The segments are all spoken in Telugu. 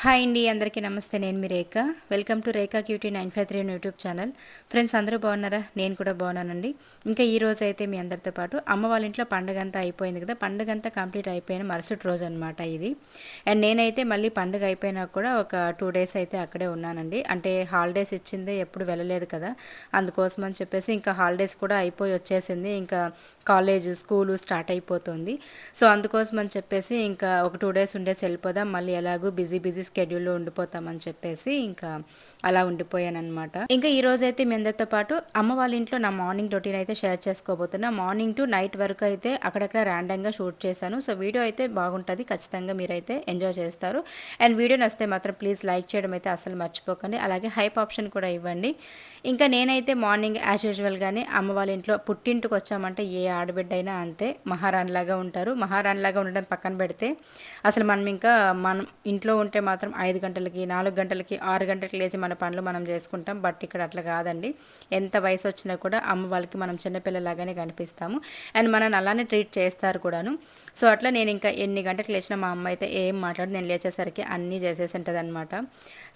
హాయ్ అండి, అందరికీ నమస్తే. నేను మీ Rekha. Welcome to Rekha cutie 953 YouTube channel. Friends, అందరూ బాగున్నారా? నేను కూడా బాగున్నానండి. ఇంకా ఈ రోజు అయితే మీ అందరితో పాటు అమ్మ వాళ్ళ ఇంట్లో పండుగ అంతా అయిపోయింది కదా. పండుగ అంతా కంప్లీట్ అయిపోయిన మరుసటి రోజు అనమాట ఇది. అండ్ నేనైతే మళ్ళీ పండుగ అయిపోయినా కూడా ఒక 2 days అయితే అక్కడే ఉన్నానండి. అంటే హాలిడేస్ ఇచ్చిందే ఎప్పుడు వెళ్ళలేదు కదా, అందుకోసం అని చెప్పేసి ఇంకా హాలిడేస్ కూడా అయిపోయి వచ్చేసింది. ఇంకా కాలేజ్ స్కూలు స్టార్ట్ అయిపోతుంది. సో అందుకోసం అని చెప్పేసి ఇంకా ఒక 2 days ఉండేసి వెళ్ళిపోదాం, మళ్ళీ ఎలాగూ బిజీ బిజీ స్కెడ్యూల్లో ఉండిపోతామని చెప్పేసి ఇంకా అలా ఉండిపోయాను అనమాట. ఇంకా ఈ రోజు అయితే మీ అందరితో పాటు అమ్మ వాళ్ళ ఇంట్లో నా మార్నింగ్ రొటీన్ అయితే షేర్ చేసుకోబోతున్నా. మార్నింగ్ టు నైట్ వరకు అయితే అక్కడక్కడ ర్యాండమ్గా షూట్ చేశాను. సో వీడియో అయితే బాగుంటుంది, ఖచ్చితంగా మీరైతే ఎంజాయ్ చేస్తారు. అండ్ వీడియో నచ్చితే మాత్రం ప్లీజ్ లైక్ చేయడం అయితే అసలు మర్చిపోకండి. అలాగే హైప్ ఆప్షన్ కూడా ఇవ్వండి. ఇంకా నేనైతే మార్నింగ్ యాజ్ యూజువల్గానే అమ్మ వాళ్ళ ఇంట్లో పుట్టింటికి వచ్చామంటే ఏ ఆడబిడ్డ అయినా అంతే, మహారాణిలాగా ఉంటారు. మహారాణిలాగా ఉండడం పక్కన పెడితే అసలు మనం ఇంట్లో ఉంటే మాత్రం 5 గంటలకి 4 గంటలకి 6 గంటలకి లేచి మన పనులు మనం చేసుకుంటాం. బట్ ఇక్కడ అట్లా కాదండి. ఎంత వయసు వచ్చినా కూడా అమ్మ వాళ్ళకి మనం చిన్నపిల్లలాగానే కనిపిస్తాము. అండ్ మనల్ని అలానే ట్రీట్ చేస్తారు కూడాను. సో అట్లా నేను ఇంకా ఎన్ని గంటలకు లేచినా మా అమ్మ అయితే ఏం మాట్లాడి నేను లేచేసరికి అన్నీ చేసేసి ఉంటుంది అనమాట.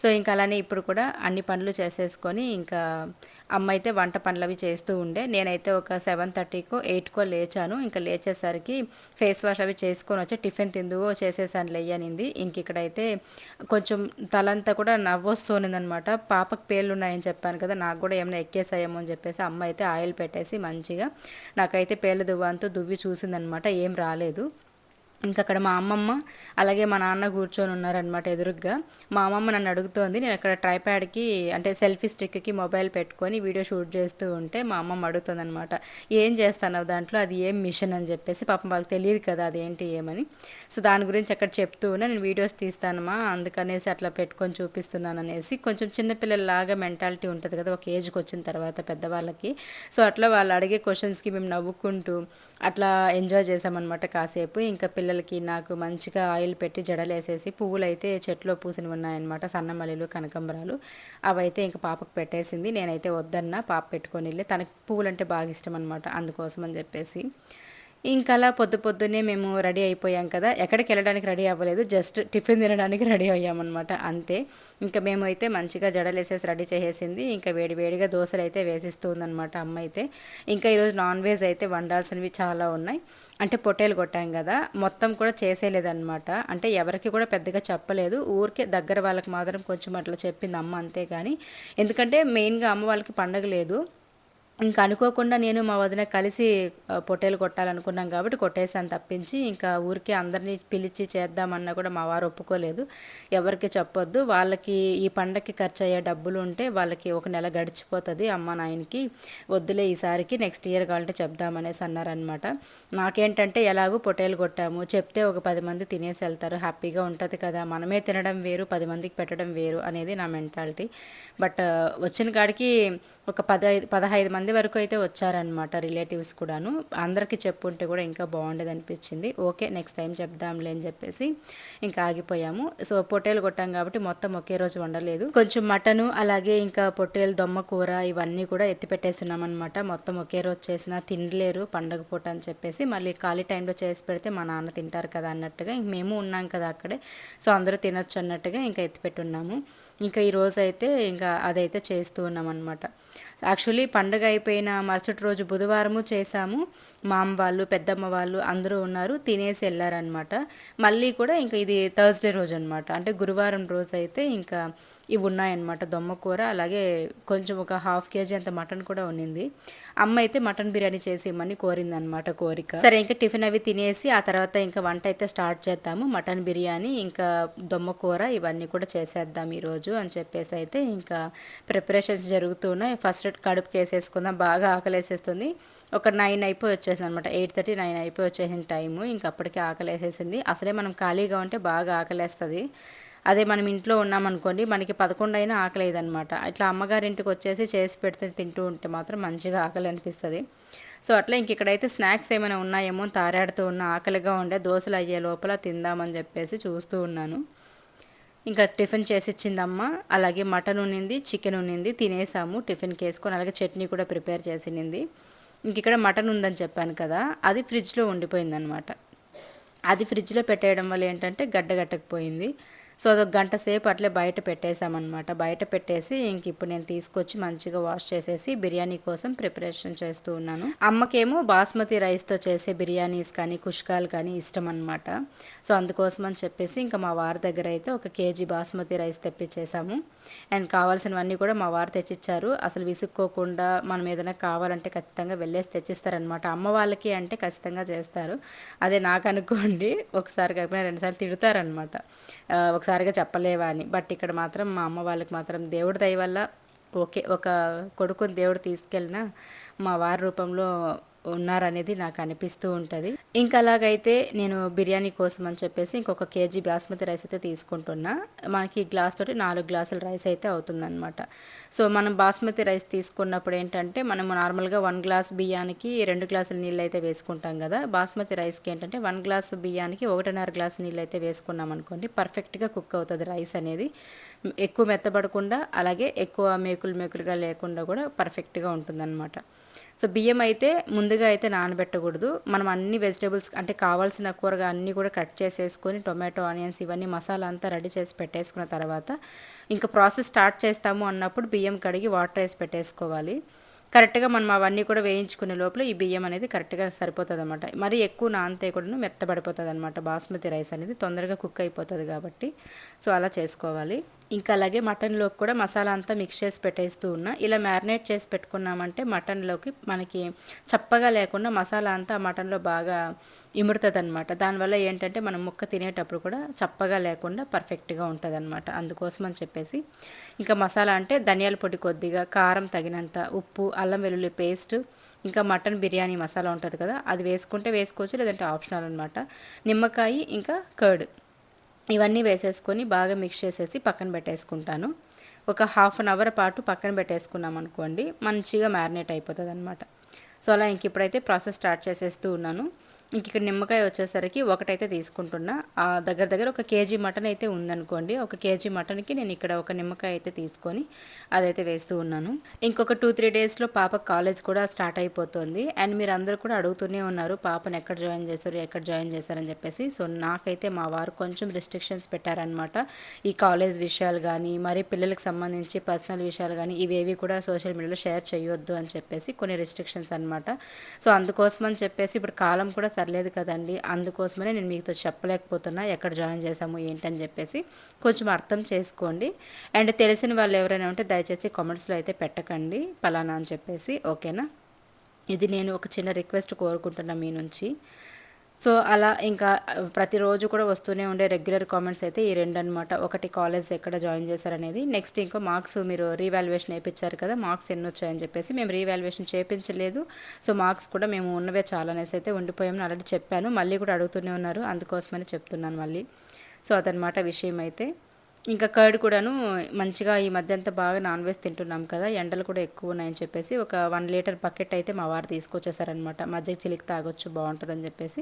సో ఇంకా అలానే ఇప్పుడు కూడా అన్ని పనులు చేసేసుకొని ఇంకా అమ్మ అయితే వంట పనులు అవి చేస్తూ ఉండే. నేనైతే ఒక 7:30కో 8కో లేచాను. ఇంకా లేచేసరికి ఫేస్ వాష్ అవి చేసుకొని వచ్చి టిఫిన్ తిందువో చేసేసాను లేయనింది. ఇంక ఇక్కడైతే కొంచెం తలంతా కూడా నవ్వొస్తుందనమాట. పాపకు పేర్లు ఉన్నాయని చెప్పాను కదా, నాకు కూడా ఏమైనా ఎక్కేసాయేమో అని చెప్పేసి అమ్మ అయితే ఆయిల్ పెట్టేసి మంచిగా నాకైతే పేర్ల దువ్వంతో దువ్వి చూసిందనమాట. ఏం రాలేదు. ఇంకా అక్కడ మా అమ్మమ్మ అలాగే మా నాన్న కూర్చొని ఉన్నారనమాట ఎదురుగ్గా. మా అమ్మమ్మ నన్ను అడుగుతోంది. నేను అక్కడ ట్రైప్యాడ్కి అంటే సెల్ఫీ స్టిక్కి మొబైల్ పెట్టుకొని వీడియో షూట్ చేస్తూ ఉంటే మా అమ్మమ్మ అడుగుతుంది అనమాట, ఏం చేస్తాను దాంట్లో, అది ఏం మిషన్ అని చెప్పేసి. పాపం వాళ్ళకి తెలియదు కదా అదేంటి ఏమని. సో దాని గురించి అక్కడ చెప్తూ ఉన్నా. నేను వీడియోస్ తీస్తానమ్మా, అందుకనేసి అట్లా పెట్టుకొని చూపిస్తున్నాను అనేసి. కొంచెం చిన్నపిల్లలాగా మెంటాలిటీ ఉంటుంది కదా ఒక ఏజ్కి వచ్చిన తర్వాత పెద్దవాళ్ళకి. సో అట్లా వాళ్ళు అడిగే క్వశ్చన్స్కి మేము నవ్వుకుంటూ అట్లా ఎంజాయ్ చేసామన్నమాట కాసేపు. ఇంకా పిల్లలకి నాకు మంచిగా ఆయిల్ పెట్టి జడలేసేసి పువ్వులు అయితే చెట్లో పూసినవి ఉన్నాయన్నమాట, సన్నమల్లెలు కనకంబరాలు. అవైతే ఇంకా పాపకు పెట్టేసింది. నేనైతే వద్దన్నా, పాప పెట్టుకొని వెళ్ళి, తనకి పువ్వులు అంటే బాగా ఇష్టం అనమాట, అందుకోసం అని చెప్పేసి. ఇంకా అలా పొద్దున్నే మేము రెడీ అయిపోయాం కదా. ఎక్కడికి వెళ్ళడానికి రెడీ అవ్వలేదు, జస్ట్ టిఫిన్ తినడానికి రెడీ అయ్యామన్నమాట అంతే. ఇంకా మేము అయితే మంచిగా జడలేసేసి రెడీ చేసేసింది. ఇంకా వేడివేడిగా దోశలు అయితే వేసిస్తుందన్నమాట అమ్మ అయితే. ఇంకా ఈరోజు నాన్ వెజ్ అయితే వండాల్సినవి చాలా ఉన్నాయి. అంటే పొట్టేలు కొట్టాం కదా, మొత్తం కూడా చేసేలేదన్నమాట. అంటే ఎవరికి కూడా పెద్దగా చెప్పలేదు, ఊరికే దగ్గర వాళ్ళకి మాత్రం కొంచెం అట్లా చెప్పింది అమ్మ, అంతే. కానీ ఎందుకంటే మెయిన్గా అమ్మ వాళ్ళకి పండగ లేదు. ఇంకా అనుకోకుండా నేను మా వదిన కలిసి పొట్టేలు కొట్టాలనుకున్నాం కాబట్టి కొట్టేసాను తప్పించి, ఇంకా ఊరికే అందరినీ పిలిచి చేద్దామన్నా కూడా మా వారు ఒప్పుకోలేదు. ఎవరికి చెప్పొద్దు, వాళ్ళకి ఈ పండగకి ఖర్చు అయ్యే డబ్బులు ఉంటే వాళ్ళకి ఒక నెల గడిచిపోతుంది, అమ్మ నాయనకి వద్దులే ఈసారికి, నెక్స్ట్ ఇయర్ కావాలంటే చెప్దామనేసి అన్నారనమాట. నాకేంటంటే ఎలాగో పొట్టేలు కొట్టాము, చెప్తే ఒక 10 మంది తినేసి వెళ్తారు, హ్యాపీగా ఉంటుంది కదా. మనమే తినడం వేరు, 10 మందికి పెట్టడం వేరు అనేది నా మెంటాలిటీ. బట్ వచ్చిన కాడికి ఒక 15 మంది వరకు అయితే వచ్చారనమాట, రిలేటివ్స్ కూడాను. అందరికీ చెప్పుంటే కూడా ఇంకా బాగుండేది అనిపించింది. ఓకే, నెక్స్ట్ టైం చెప్దాంలే అని చెప్పేసి ఇంకా ఆగిపోయాము. సో పొట్టేలు కొట్టాం కాబట్టి మొత్తం ఒకే రోజు వండలేదు. కొంచెం మటను అలాగే ఇంకా పొట్టేలు దొమ్మ కూర ఇవన్నీ కూడా ఎత్తి పెట్టేస్తున్నామన్నమాట. మొత్తం ఒకే రోజు చేసినా తినలేరు పండగ పూట అని చెప్పేసి, మళ్ళీ ఖాళీ టైంలో చేసి పెడితే మా నాన్న తింటారు కదా అన్నట్టుగా, మేము ఉన్నాం కదా అక్కడే, సో అందరూ తినొచ్చు అన్నట్టుగా ఇంకా ఎత్తిపెట్టున్నాము. ఇంకా ఈరోజు అయితే ఇంకా అదైతే చేస్తూ ఉన్నాం అనమాట. యాక్చువల్లీ పండుగ అయిపోయిన మరుసటి రోజు బుధవారము చేశాము. మా అమ్మ వాళ్ళు పెద్దమ్మ వాళ్ళు అందరూ ఉన్నారు, తినేసి వెళ్ళారనమాట. మళ్ళీ కూడా ఇంకా ఇది థర్స్డే రోజు అనమాట, అంటే గురువారం రోజు అయితే ఇంకా ఇవి ఉన్నాయన్నమాట, దొమ్మకూర అలాగే కొంచెం ఒక 1/2 kg అంత మటన్ కూడా ఉన్నింది. అమ్మ అయితే మటన్ బిర్యానీ చేసి ఇమ్మని కోరిందనమాట, కోరిక. సరే ఇంకా టిఫిన్ అవి తినేసి ఆ తర్వాత ఇంకా వంట అయితే స్టార్ట్ చేద్దాము. మటన్ బిర్యానీ ఇంకా దొమ్మకూర ఇవన్నీ కూడా చేసేద్దాం ఈరోజు అని చెప్పేసి అయితే ఇంకా ప్రిపరేషన్స్ జరుగుతున్నాయి. ఫస్ట్ కడుపుకి వేసేసుకుందాం, బాగా ఆకలేసేస్తుంది. ఒక 9 అయిపోయి వచ్చేసింది అనమాట, 8:30 9 అయిపోయి వచ్చేసింది టైము. ఇంక అప్పటికే ఆకలేసేసింది. అసలే మనం ఖాళీగా ఉంటే బాగా ఆకలేస్తుంది. అదే మనం ఇంట్లో ఉన్నామనుకోండి, మనకి 11 అయినా ఆకలేదనమాట. ఇట్లా అమ్మగారింటికి వచ్చేసి చేసి పెడితే తింటూ ఉంటే మాత్రం మంచిగా ఆకలి అనిపిస్తుంది. సో అట్లా ఇంక ఇక్కడైతే స్నాక్స్ ఏమైనా ఉన్నాయేమో తారాడుతూ ఉన్న, ఆకలిగా ఉండే, దోశలు అయ్యే లోపల తిందామని చెప్పేసి చూస్తూ ఉన్నాను. ఇంకా టిఫిన్ చేసి ఇచ్చిందమ్మ. అలాగే మటన్ ఉన్నింది, చికెన్ ఉన్నింది, తినేసాము టిఫిన్కి వేసుకొని. అలాగే చట్నీ కూడా ప్రిపేర్ చేసింది. ఇంక ఇక్కడ మటన్ ఉందని చెప్పాను కదా, అది ఫ్రిడ్జ్లో ఉండిపోయిందనమాట. అది ఫ్రిడ్జ్లో పెట్టేయడం వల్ల ఏంటంటే గడ్డగట్టకపోయింది. సో అదొక గంట సేపు అట్లే బయట పెట్టేసామన్నమాట. బయట పెట్టేసి ఇంక ఇప్పుడు నేను తీసుకొచ్చి మంచిగా వాష్ చేసేసి బిర్యానీ కోసం ప్రిపరేషన్ చేస్తూ ఉన్నాను. అమ్మకేమో బాస్మతి రైస్తో చేసే బిర్యానీస్ కానీ కుష్కాలు కానీ ఇష్టం అనమాట. సో అందుకోసం అని చెప్పేసి ఇంకా మా వారి దగ్గర అయితే ఒక కేజీ బాస్మతి రైస్ తెప్పించేసాము. అండ్ కావాల్సినవన్నీ కూడా మా వారు తెచ్చిచ్చారు. అసలు విసుక్కోకుండా మనం ఏదైనా కావాలంటే ఖచ్చితంగా వెళ్ళేసి తెచ్చిస్తారనమాట. అమ్మ వాళ్ళకి అంటే ఖచ్చితంగా చేస్తారు. అదే నాకు అనుకోండి ఒకసారి కాకపోయినా రెండుసార్లు తిడతారనమాట, ఒకసారిగా చెప్పలేవా అని. బట్ ఇక్కడ మాత్రం మా అమ్మ వాళ్ళకి మాత్రం దేవుడి దయ వల్ల ఓకే, ఒక కొడుకుని దేవుడు తీసుకెళ్ళినా మా వారి రూపంలో ఉన్నారనేది నాకు అనిపిస్తూ ఉంటుంది. ఇంకా అలాగైతే నేను బిర్యానీ కోసం అని చెప్పేసి ఇంకొక కేజీ బాస్మతి రైస్ అయితే తీసుకుంటున్నా. మనకి గ్లాస్ తోటి 4 గ్లాసుల రైస్ అయితే అవుతుందన్నమాట. సో మనం బాస్మతి రైస్ తీసుకున్నప్పుడు ఏంటంటే మనం నార్మల్గా 1 గ్లాస్ బియ్యానికి 2 గ్లాసుల నీళ్ళు అయితే వేసుకుంటాం కదా. బాస్మతి రైస్కి ఏంటంటే 1 గ్లాస్ బియ్యానికి 1.5 గ్లాస్ నీళ్ళు అయితే వేసుకున్నాం అనుకోండి, పర్ఫెక్ట్గా కుక్ అవుతుంది రైస్ అనేది. ఎక్కువ మెత్తబడకుండా అలాగే ఎక్కువ మేకులుగా లేకుండా కూడా పర్ఫెక్ట్గా ఉంటుందన్నమాట. సో బియ్యం అయితే ముందుగా అయితే నానబెట్టకూడదు. మనం అన్ని వెజిటేబుల్స్ అంటే కావాల్సిన కూరగా అన్నీ కూడా కట్ చేసేసుకొని టొమాటో, ఆనియన్స్ ఇవన్నీ మసాలా అంతా రెడీ చేసి పెట్టేసుకున్న తర్వాత ఇంకా ప్రాసెస్ స్టార్ట్ చేస్తాము అన్నప్పుడు బియ్యం కడిగి వాటర్ వేసి పెట్టేసుకోవాలి. కరెక్ట్గా మనం అవన్నీ కూడా వేయించుకునే లోపల ఈ బియ్యం అనేది కరెక్ట్గా సరిపోతుంది అనమాట. మరి ఎక్కువ నానితే కూడా మెత్తబడిపోతుంది అనమాట. బాస్మతి రైస్ అనేది తొందరగా కుక్ అయిపోతుంది కాబట్టి సో అలా చేసుకోవాలి. ఇంకా అలాగే మటన్లోకి కూడా మసాలా అంతా మిక్స్ చేసి పెట్టేస్తూ ఉన్నా. ఇలా మ్యారినేట్ చేసి పెట్టుకున్నామంటే మటన్లోకి మనకి చప్పగా లేకుండా మసాలా అంతా మటన్లో బాగా ఇముడుతుంది అనమాట. దానివల్ల ఏంటంటే మనం ముక్క తినేటప్పుడు కూడా చప్పగా లేకుండా పర్ఫెక్ట్గా ఉంటుంది అనమాట. అందుకోసం అని చెప్పేసి ఇంకా మసాలా అంటే ధనియాల పొడి కొద్దిగా, కారం తగినంత, ఉప్పు, అల్లం వెల్లుల్లి పేస్ట్, ఇంకా మటన్ బిర్యానీ మసాలా ఉంటుంది కదా, అది వేసుకుంటే వేసుకోవచ్చు, లేదంటే ఆప్షనల్ అనమాట. నిమ్మకాయ ఇంకా కర్డ్ ఇవన్నీ వేసేసుకొని బాగా మిక్స్ చేసేసి పక్కన పెట్టేసుకుంటాను. ఒక హాఫ్ అన్ అవర్ పాటు పక్కన పెట్టేసుకున్నాం అనుకోండి, మంచిగా మ్యారినేట్ అయిపోతుంది అనమాట. సో అలా ఇంక ఇప్పుడైతే ప్రాసెస్ స్టార్ట్ చేసేస్తూ ఉన్నాను. ఇంక ఇక్కడ నిమ్మకాయ వచ్చేసరికి ఒకటైతే తీసుకుంటున్నా. దగ్గర ఒక కేజీ మటన్ అయితే ఉందనుకోండి, ఒక కేజీ మటన్కి నేను ఇక్కడ ఒక నిమ్మకాయ అయితే తీసుకొని అదైతే వేస్తూ ఉన్నాను. ఇంకొక 2-3 డేస్లో పాప కాలేజ్ కూడా స్టార్ట్ అయిపోతుంది. అండ్ మీరు అందరూ కూడా అడుగుతూనే ఉన్నారు పాపను ఎక్కడ జాయిన్ చేశారని చెప్పేసి. సో నాకైతే మా వారు కొంచెం రిస్ట్రిక్షన్స్ పెట్టారనమాట. ఈ కాలేజ్ విషయాలు కానీ మరి పిల్లలకు సంబంధించి పర్సనల్ విషయాలు కానీ ఇవేవి కూడా సోషల్ మీడియాలో షేర్ చేయొద్దు అని చెప్పేసి కొన్ని రిస్ట్రిక్షన్స్ అనమాట. సో అందుకోసం అని చెప్పేసి ఇప్పుడు కాలం కూడా సర్లేదు కదండి, అందుకోసమనే నేను మీతో చెప్పలేకపోతున్నా ఎక్కడ జాయిన్ చేశాము ఏంటని చెప్పేసి. కొంచెం అర్థం చేసుకోండి. అండ్ తెలిసిన వాళ్ళు ఎవరైనా ఉంటే దయచేసి కామెంట్స్లో అయితే పెట్టకండి పలానా అని చెప్పేసి, ఓకేనా. ఇది నేను ఒక చిన్న రిక్వెస్ట్ కోరుకుంటున్నా మీ నుంచి. సో అలా ఇంకా ప్రతిరోజు కూడా వస్తూనే ఉండే రెగ్యులర్ కామెంట్స్ అయితే ఈ 2 అనమాట. ఒకటి కాలేజ్ ఎక్కడ జాయిన్ చేశారనేది, నెక్స్ట్ ఇంకో మార్క్స్ మీరు రీవాల్యుయేషన్ వేయించారు కదా, మార్క్స్ ఎన్ని వచ్చాయని చెప్పేసి. మేము రీవాల్యుయేషన్ చేయించలేదు, సో మార్క్స్ కూడా మేము ఉన్నవే చాలా అనేసి అయితే ఉండిపోయామని ఆల్రెడీ చెప్పాను. మళ్ళీ కూడా అడుగుతూనే ఉన్నారు, అందుకోసమని చెప్తున్నాను మళ్ళీ. సో అదనమాట విషయం అయితే. ఇంకా కర్డ్ కూడాను మంచిగా ఈ మధ్య అంతా బాగా నాన్ వెజ్ తింటున్నాం కదా, ఎండలు కూడా ఎక్కువ ఉన్నాయని చెప్పేసి ఒక 1 లీటర్ బకెట్ అయితే మా వారు తీసుకొచ్చేసారనమాట. మజ్జిగ చిలికి తాగొచ్చు బాగుంటుందని చెప్పేసి.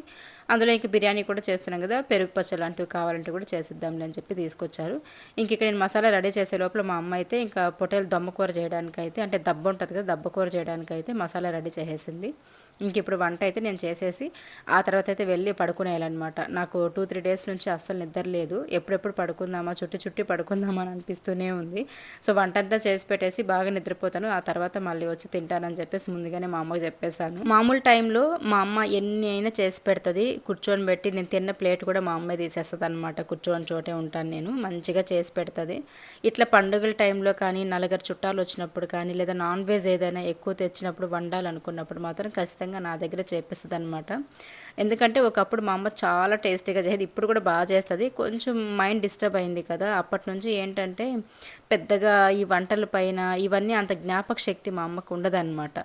అందులో ఇంక బిర్యానీ కూడా చేస్తున్నాం కదా, పెరుగు పచ్చళ్ళు లాంటివి కావాలంటే కూడా చేసిద్దాంలే అని చెప్పి తీసుకొచ్చారు. ఇంక ఇక్కడ నేను మసాలా రెడీ చేసే లోపల మా అమ్మ అయితే ఇంకా పొట్టేలు దమ్మకూర చేయడానికైతే, అంటే దబ్బ ఉంటుంది కదా, దబ్బకూర చేయడానికైతే మసాలా రెడీ చేసేసింది. ఇంక ఇప్పుడు వంట అయితే నేను చేసేసి ఆ తర్వాత అయితే వెళ్ళి పడుకునేయాలన్నమాట. నాకు 2-3 డేస్ నుంచి అస్సలు నిద్ర లేదు. ఎప్పుడెప్పుడు పడుకుందామా, చుట్టి పడుకుందామా అని అనిపిస్తూనే ఉంది. సో వంట అంతా చేసి పెట్టేసి బాగా నిద్రపోతాను, ఆ తర్వాత మళ్ళీ వచ్చి తింటానని చెప్పేసి ముందుగానే మా అమ్మకి చెప్పేశాను. మామూలు టైంలో మా అమ్మ ఎన్ని అయినా చేసి పెడుతుంది, కూర్చొని పెట్టి నేను తిన్న ప్లేట్ కూడా మా అమ్మే తీసేస్తుంది అనమాట. కూర్చొని చోటే ఉంటాను నేను, మంచిగా చేసి పెడుతుంది. ఇట్లా పండుగల టైంలో కానీ, నలుగురు చుట్టాలు వచ్చినప్పుడు కానీ, లేదా నాన్ వెజ్ ఏదైనా ఎక్కువ తెచ్చినప్పుడు వండాలనుకున్నప్పుడు మాత్రం ఖచ్చితంగా నా దగ్గర చేపిస్తుంది అనమాట. ఎందుకంటే ఒకప్పుడు మా అమ్మ చాలా టేస్టీగా చేసేది, ఇప్పుడు కూడా బాగా చేస్తుంది. కొంచెం మైండ్ డిస్టర్బ్ అయింది కదా, అప్పటి నుంచి ఏంటంటే పెద్దగా ఈ వంటల పైన ఇవన్నీ అంత జ్ఞాపక శక్తి మా అమ్మకు ఉండదన్నమాట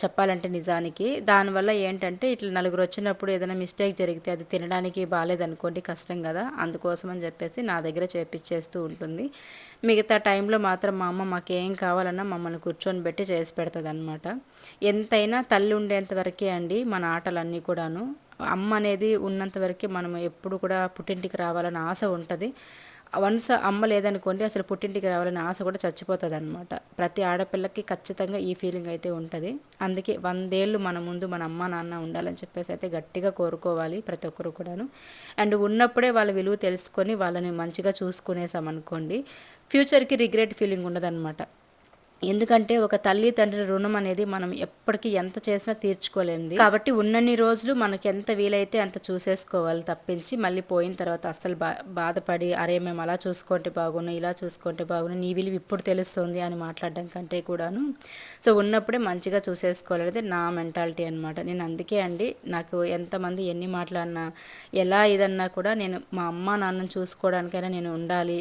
చెప్పాలంటే నిజానికి. దానివల్ల ఏంటంటే ఇట్లా నలుగురు వచ్చినప్పుడు ఏదైనా మిస్టేక్ జరిగితే అది తినడానికి బాగాలేదనుకోండి, కష్టం కదా, అందుకోసం అని చెప్పేసి నా దగ్గర చేపిచ్చేస్తూ ఉంటుంది. మిగతా టైంలో మాత్రం మా అమ్మ మాకేం కావాలన్నా మమ్మల్ని కూర్చొని పెట్టి చేసి పెడుతుంది అనమాట. ఎంతైనా తల్లి ఉండేంత వరకే అండి మన ఆటలన్నీ కూడాను. అమ్మ అనేది ఉన్నంత వరకే మనం ఎప్పుడు కూడా పుట్టింటికి రావాలని ఆశ ఉంటుంది. వన్స్ అమ్మ లేదనుకోండి అసలు పుట్టింటికి రావాలని ఆశ కూడా చచ్చిపోతుందన్నమాట. ప్రతి ఆడపిల్లకి ఖచ్చితంగా ఈ ఫీలింగ్ అయితే ఉంటుంది. అందుకే 100 ఏళ్ళు మన ముందు మన అమ్మ నాన్న ఉండాలని చెప్పేసి అయితే గట్టిగా కోరుకోవాలి ప్రతి ఒక్కరు కూడాను. అండ్ ఉన్నప్పుడే వాళ్ళ విలువ తెలుసుకొని వాళ్ళని మంచిగా చూసుకునేసామనుకోండి, ఫ్యూచర్కి రిగ్రెట్ ఫీలింగ్ ఉండదన్నమాట. ఎందుకంటే ఒక తల్లి తండ్రి రుణం అనేది మనం ఎప్పటికీ ఎంత చేసినా తీర్చుకోలేంది. కాబట్టి ఉన్నన్ని రోజులు మనకి ఎంత వీలైతే అంత చూసేసుకోవాలి తప్పించి, మళ్ళీ పోయిన తర్వాత అస్సలు బాధపడి అరే మేము అలా చూసుకుంటే బాగున్నాం, ఇలా చూసుకుంటే బాగున్నాం, నీ విలువ ఇప్పుడు తెలుస్తుంది అని మాట్లాడడం కంటే కూడాను సో ఉన్నప్పుడే మంచిగా చూసేసుకోవాలనేది నా మెంటాలిటీ అనమాట. నేను అందుకే అండి, నాకు ఎంతమంది ఎన్ని మాట్లాడినా ఎలా ఇదన్నా కూడా నేను మా అమ్మ నాన్నని చూసుకోవడానికైనా నేను ఉండాలి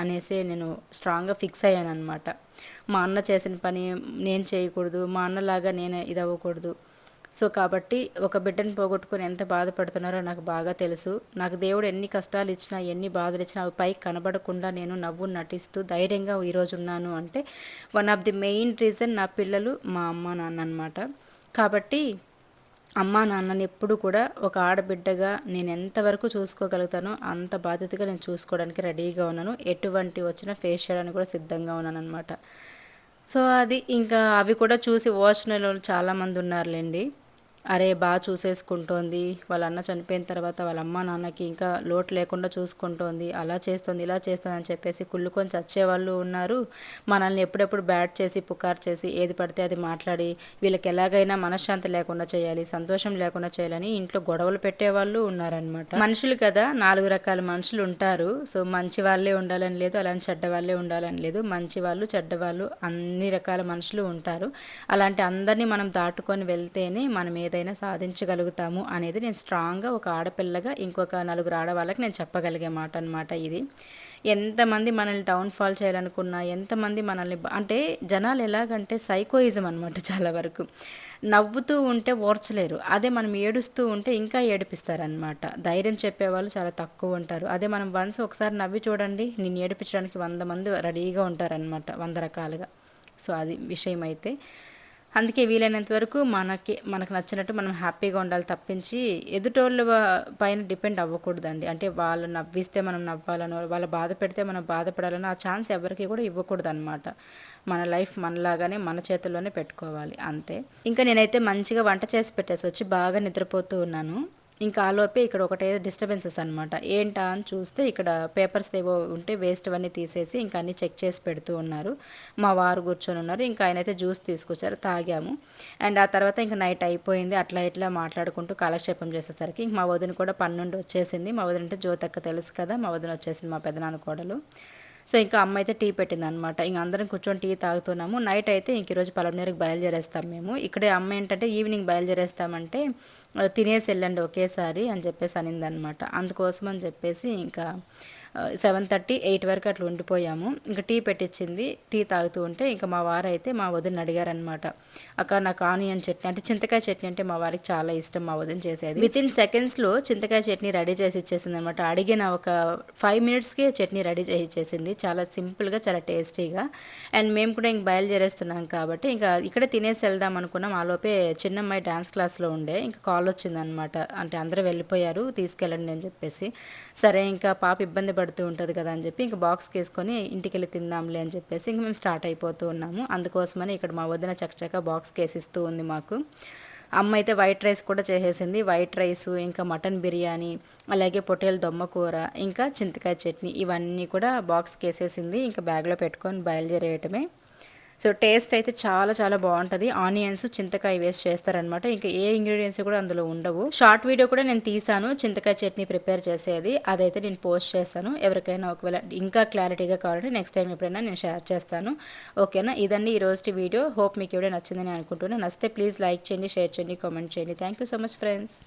అనేసి నేను స్ట్రాంగ్గా ఫిక్స్ అయ్యాను అనమాట. మా అన్న చేసిన పని నేను చేయకూడదు, మా అన్నలాగా నేను ఇది అవ్వకూడదు. సో కాబట్టి ఒక బిడ్డను పోగొట్టుకుని ఎంత బాధపడుతున్నారో నాకు బాగా తెలుసు. నాకు దేవుడు ఎన్ని కష్టాలు ఇచ్చినా ఎన్ని బాధలు ఇచ్చినా అవి పైకి కనబడకుండా నేను నవ్వు నటిస్తూ ధైర్యంగా ఈరోజు ఉన్నాను అంటే one of the main reason నా పిల్లలు, మా అమ్మ నాన్న అనమాట. కాబట్టి అమ్మా నాన్నని ఎప్పుడు కూడా ఒక ఆడబిడ్డగా నేను ఎంతవరకు చూసుకోగలుగుతానో అంత బాధ్యతగా నేను చూసుకోవడానికి రెడీగా ఉన్నాను. ఎటువంటి వచ్చినా ఫేస్ చేయడానికి కూడా సిద్ధంగా ఉన్నాను అనమాట. సో అది ఇంకా అవి కూడా చూసి ఓర్చిన వాళ్ళు చాలామంది ఉన్నారులేండి. అరే బాగా చూసేసుకుంటోంది, వాళ్ళ అన్న చనిపోయిన తర్వాత వాళ్ళ అమ్మ నాన్నకి ఇంకా లోటు లేకుండా చూసుకుంటోంది, అలా చేస్తుంది ఇలా చేస్తుంది అని చెప్పేసి కుళ్ళుకొని చచ్చేవాళ్ళు ఉన్నారు. మనల్ని ఎప్పుడెప్పుడు బ్యాడ్ చేసి పుకార్ చేసి ఏది పడితే అది మాట్లాడి వీళ్ళకి ఎలాగైనా మనశ్శాంతి లేకుండా చేయాలి, సంతోషం లేకుండా చేయాలని ఇంట్లో గొడవలు పెట్టేవాళ్ళు ఉన్నారనమాట. మనుషులు కదా, 4 రకాల మనుషులు ఉంటారు. సో మంచి వాళ్ళే ఉండాలని లేదు, అలాంటి చెడ్డ వాళ్ళే ఉండాలని లేదు. మంచి వాళ్ళు చెడ్డవాళ్ళు అన్ని రకాల మనుషులు ఉంటారు. అలాంటి అందరినీ మనం దాటుకొని వెళ్తేనే మనం ఏదైనా సాధించగలుగుతాము అనేది నేను స్ట్రాంగ్గా ఒక ఆడపిల్లగా ఇంకొక 4 ఆడవాళ్ళకి నేను చెప్పగలిగే మాట అనమాట ఇది. ఎంతమంది మనల్ని డౌన్ఫాల్ చేయాలనుకున్నా, ఎంతమంది మనల్ని అంటే జనాలు ఎలాగంటే సైకోయిజం అనమాట చాలా వరకు. నవ్వుతూ ఉంటే ఓర్చలేరు, అదే మనం ఏడుస్తూ ఉంటే ఇంకా ఏడిపిస్తారనమాట. ధైర్యం చెప్పేవాళ్ళు చాలా తక్కువ ఉంటారు. అదే మనం వన్స్ ఒకసారి నవ్వి చూడండి, నేను ఏడిపించడానికి 100 మంది రెడీగా ఉంటారనమాట, 100 రకాలుగా. సో అది విషయం అయితే అందుకే వీలైనంత వరకు మనకు నచ్చినట్టు మనం హ్యాపీగా ఉండాలి తప్పించి ఎదుటోళ్ళ పైన డిపెండ్ అవ్వకూడదండి. అంటే వాళ్ళు నవ్విస్తే మనం నవ్వాలనో, వాళ్ళు బాధ పెడితే మనం బాధపడాలనో ఆ ఛాన్స్ ఎవరికి కూడా ఇవ్వకూడదు అనమాట. మన లైఫ్ మనలాగానే మన చేతుల్లోనే పెట్టుకోవాలి అంతే. ఇంకా నేనైతే మంచిగా వంట చేసి పెట్టేసి వచ్చి బాగా నిద్రపోతూ ఉన్నాను. ఇంకా ఆలోపే ఇక్కడ ఒకటే డిస్టర్బెన్సెస్ అనమాట. ఏంటా అని చూస్తే ఇక్కడ పేపర్స్ ఏవో ఉంటే వేస్ట్ అవన్నీ తీసేసి ఇంకా అన్నీ చెక్ చేసి పెడుతూ ఉన్నారు. మా వారు కూర్చొని ఉన్నారు. ఇంకా ఆయనైతే జ్యూస్ తీసుకొచ్చారు, తాగాము. అండ్ ఆ తర్వాత ఇంకా నైట్ అయిపోయింది. అట్లా ఇట్లా మాట్లాడుకుంటూ కాలక్షేపం చేసేసరికి ఇంక మా వదిన కూడా పని నుండి వచ్చేసింది. మా వదిన అంటే జ్యోతక్క తెలుసు కదా, మా వదిన వచ్చేసింది, మా పెదనాన్న కోడలు. సో ఇంకా అమ్మ అయితే టీ పెట్టింది అనమాట. ఇంక అందరం కూర్చొని టీ తాగుతున్నాము. నైట్ అయితే ఇంక ఈరోజు పలమనేరుకి బయలుదేరేస్తాం మేము. ఇక్కడే అమ్మ ఏంటంటే ఈవినింగ్ బయలుదేరేస్తామంటే తినేసి వెళ్ళండి ఒకేసారి అని చెప్పేసి అనిందనమాట. అందుకోసం అని చెప్పేసి ఇంకా 7:30, 8 వరకు అట్లా ఉండిపోయాము. ఇంకా టీ పెట్టించింది, టీ తాగుతూ ఉంటే ఇంకా మా వారైతే మా వదిన అడిగారనమాట, అక్క నాకు ఆనియన్ చట్నీ అంటే చింతకాయ చట్నీ అంటే మా వారికి చాలా ఇష్టం, మా వదిన చేసేది. వితిన్ సెకండ్స్లో చింతకాయ చట్నీ రెడీ చేసి ఇచ్చేసింది అనమాట. అడిగిన ఒక 5 మినిట్స్కి చట్నీ రెడీ చేసి ఇచ్చేసింది, చాలా సింపుల్గా చాలా టేస్టీగా. అండ్ మేము కూడా ఇంక బయలుదేరేస్తున్నాం కాబట్టి ఇంకా ఇక్కడే తినేసి వెళ్దాం అనుకున్నాం. ఆలోపే చిన్నమ్మాయి డ్యాన్స్ క్లాస్లో ఉండే ఇంకా కాల్ వచ్చిందనమాట. అంటే అందరూ వెళ్ళిపోయారు, తీసుకెళ్ళండి అని చెప్పేసి. సరే ఇంకా పాప ఇబ్బంది పడుతూ ఉంటుంది కదా అని చెప్పి ఇంకా బాక్స్కి వేసుకొని ఇంటికి వెళ్ళి తిందాంలే అని చెప్పేసి ఇంక మేము స్టార్ట్ అయిపోతూ ఉన్నాము. అందుకోసమని ఇక్కడ మా వదిన చక్కచక్క బాక్స్కి వేసిస్తూ ఉంది మాకు. అమ్మ అయితే వైట్ రైస్ కూడా చేసేసింది. వైట్ రైస్, ఇంకా మటన్ బిర్యానీ, అలాగే పొట్టేల దొమ్మ కూర, ఇంకా చింతకాయ చట్నీ ఇవన్నీ కూడా బాక్స్కి వేసేసింది. ఇంకా బ్యాగ్లో పెట్టుకొని బయలుదేరేయటమే. సో టేస్ట్ అయితే చాలా చాలా బాగుంటుంది. ఆనియన్స్, చింతకాయ వేస్ట్ చేస్తారనమాట. ఇంకా ఏ ఇంగ్రీడియంట్స్ కూడా అందులో ఉండవు. షార్ట్ వీడియో కూడా నేను తీసాను చింతకాయ చట్నీ ప్రిపేర్ చేసేది, అదైతే నేను పోస్ట్ చేస్తాను. ఎవరికైనా ఒకవేళ ఇంకా క్లారిటీగా కావాలంటే నెక్స్ట్ టైం ఎప్పుడైనా నేను షేర్ చేస్తాను. ఓకేనా, ఇదండి ఈరోజు వీడియో. హోప్ మీకు ఎవడో నచ్చిందని అనుకుంటున్నాను. నచ్చితే ప్లీజ్ లైక్ చేయండి, షేర్ చేయండి, కామెంట్ చేయండి. Thank you so much friends.